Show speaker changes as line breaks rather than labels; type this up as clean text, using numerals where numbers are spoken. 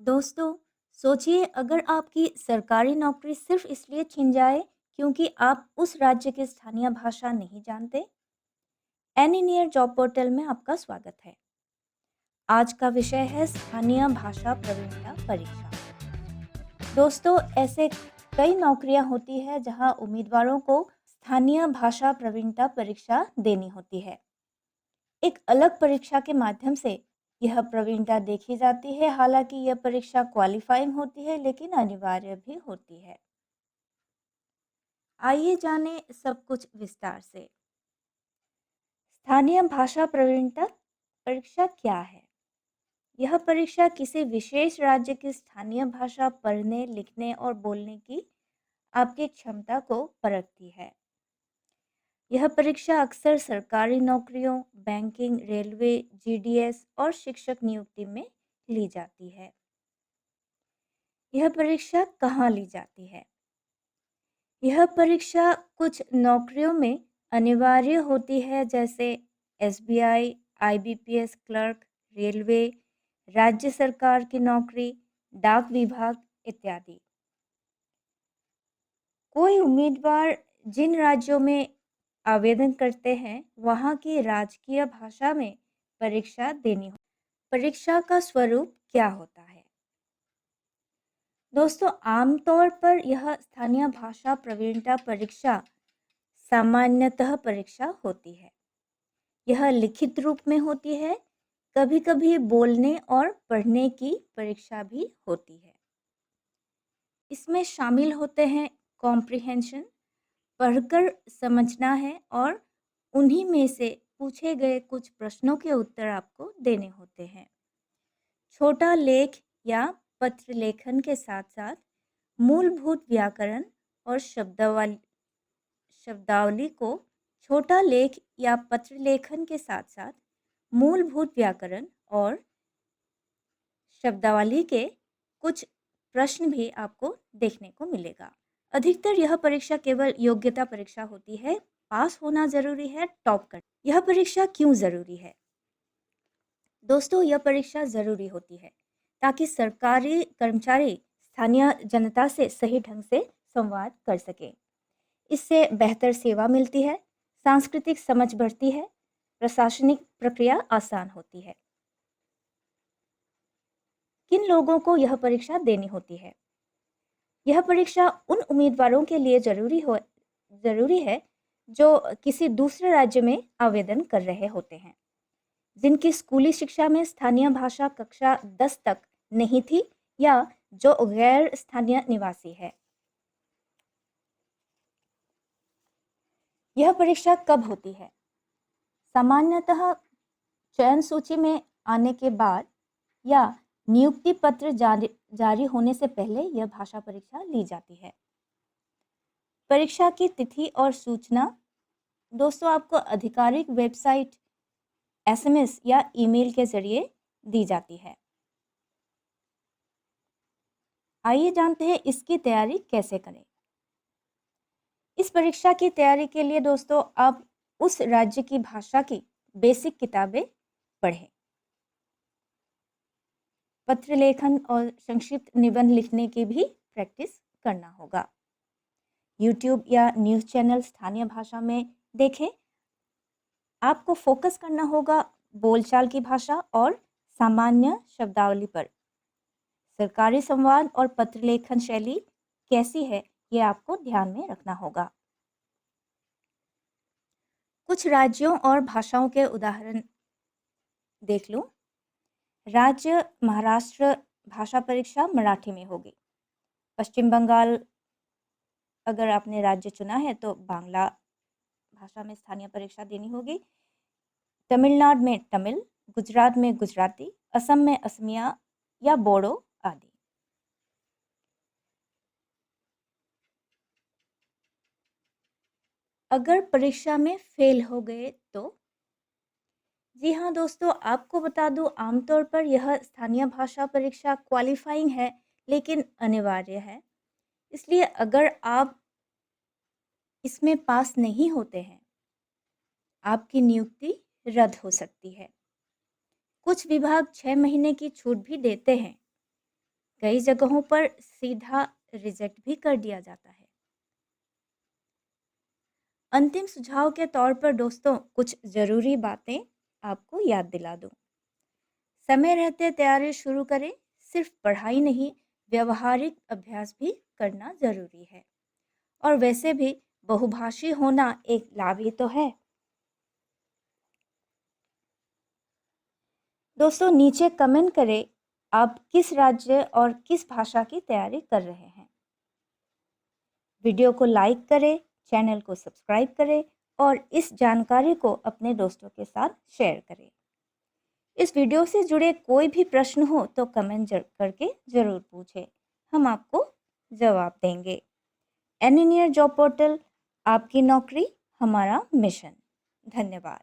दोस्तों, सोचिए अगर आपकी सरकारी नौकरी सिर्फ इसलिए छिन जाए क्योंकि आप उस राज्य की स्थानीय भाषा नहीं जानते। एनी नियर जॉब पोर्टल में आपका स्वागत है। आज का विषय है स्थानीय भाषा प्रवीणता परीक्षा। दोस्तों, ऐसे कई नौकरियां होती है जहां उम्मीदवारों को स्थानीय भाषा प्रवीणता परीक्षा देनी होती है। एक अलग परीक्षा के माध्यम से यह प्रवीणता देखी जाती है। हालांकि यह परीक्षा क्वालिफाइंग होती है लेकिन अनिवार्य भी होती है। आइए जानें सब कुछ विस्तार से। स्थानीय भाषा प्रवीणता परीक्षा क्या है? यह परीक्षा किसी विशेष राज्य की स्थानीय भाषा पढ़ने, लिखने और बोलने की आपकी क्षमता को परखती है। यह परीक्षा अक्सर सरकारी नौकरियों, बैंकिंग, रेलवे, जीडीएस और शिक्षक नियुक्ति में ली जाती है। यह परीक्षा कहाँ ली जाती है? यह परीक्षा कुछ नौकरियों में अनिवार्य होती है, जैसे एसबीआई, आईबीपीएस क्लर्क, रेलवे, राज्य सरकार की नौकरी, डाक विभाग इत्यादि। कोई उम्मीदवार जिन राज्यों में आवेदन करते हैं, वहाँ की राजकीय भाषा में परीक्षा देनी हो। परीक्षा का स्वरूप क्या होता है? दोस्तों, आमतौर पर यह स्थानीय भाषा प्रवीणता परीक्षा सामान्यतः परीक्षा होती है। यह लिखित रूप में होती है। कभी-कभी बोलने और पढ़ने की परीक्षा भी होती है। इसमें शामिल होते हैं कॉम्प्रिहेंशन, पढ़कर समझना है, और उन्हीं में से पूछे गए कुछ प्रश्नों के उत्तर आपको देने होते हैं। छोटा लेख या पत्र लेखन के साथ-साथ मूलभूत व्याकरण और शब्दावली को छोटा लेख या पत्र लेखन के साथ-साथ मूलभूत व्याकरण और शब्दावली के कुछ प्रश्न भी आपको देखने को मिलेगा। अधिकतर यह परीक्षा केवल योग्यता परीक्षा होती है। पास होना ज़रूरी है, टॉप कर। यह परीक्षा क्यों ज़रूरी है? दोस्तों, यह परीक्षा ज़रूरी होती है ताकि सरकारी कर्मचारी स्थानीय जनता से सही ढंग से संवाद कर सकें। इससे बेहतर सेवा मिलती है, सांस्कृतिक समझ बढ़ती है, प्रशासनिक प्रक्रिया आसान होती है। किन लोगों को यह परीक्षा देनी होती है? यह परीक्षा उन उम्मीदवारों के लिए ज़रूरी है जो किसी दूसरे राज्य में आवेदन कर रहे होते हैं, जिनकी स्कूली शिक्षा में स्थानीय भाषा कक्षा 10 तक नहीं थी, या जो गैर स्थानीय निवासी है। यह परीक्षा कब होती है? सामान्यतः चयन सूची में आने के बाद या नियुक्ति पत्र जारी होने से पहले यह भाषा परीक्षा ली जाती है। परीक्षा की तिथि और सूचना दोस्तों आपको आधिकारिक वेबसाइट, एसएमएस या ईमेल के जरिए दी जाती है। आइए जानते हैं इसकी तैयारी कैसे करें। इस परीक्षा की तैयारी के लिए दोस्तों आप उस राज्य की भाषा की बेसिक किताबें पढ़ें। पत्र लेखन और संक्षिप्त निबंध लिखने की भी प्रैक्टिस करना होगा। यूट्यूब या न्यूज़ चैनल स्थानीय भाषा में देखें। आपको फोकस करना होगा बोलचाल की भाषा और सामान्य शब्दावली पर। सरकारी संवाद और पत्र लेखन शैली कैसी है, ये आपको ध्यान में रखना होगा। कुछ राज्यों और भाषाओं के उदाहरण देख लूं। राज्य महाराष्ट्र, भाषा परीक्षा मराठी में होगी। पश्चिम बंगाल, अगर आपने राज्य चुना है तो बांग्ला भाषा में स्थानीय परीक्षा देनी होगी। तमिलनाडु में तमिल, गुजरात में गुजराती, असम में असमिया या बोडो आदि। अगर परीक्षा में फेल हो गए तो? जी हाँ दोस्तों, आपको बता दूं आमतौर पर यह स्थानीय भाषा परीक्षा क्वालिफाइंग है लेकिन अनिवार्य है। इसलिए अगर आप इसमें पास नहीं होते हैं, आपकी नियुक्ति रद्द हो सकती है। कुछ विभाग 6 महीने की छूट भी देते हैं। कई जगहों पर सीधा रिजेक्ट भी कर दिया जाता है। अंतिम सुझाव के तौर पर दोस्तों कुछ ज़रूरी बातें आपको याद दिला दूँ। समय रहते तैयारी शुरू करें, सिर्फ पढ़ाई नहीं, व्यावहारिक अभ्यास भी करना ज़रूरी है। और वैसे भी बहुभाषी होना एक लाभ ही तो है। दोस्तों नीचे कमेंट करें, आप किस राज्य और किस भाषा की तैयारी कर रहे हैं। वीडियो को लाइक करें, चैनल को सब्सक्राइब करें और इस जानकारी को अपने दोस्तों के साथ शेयर करें। इस वीडियो से जुड़े कोई भी प्रश्न हो तो कमेंट करके ज़रूर पूछें, हम आपको जवाब देंगे। एनी नियर जॉब पोर्टल, आपकी नौकरी हमारा मिशन। धन्यवाद।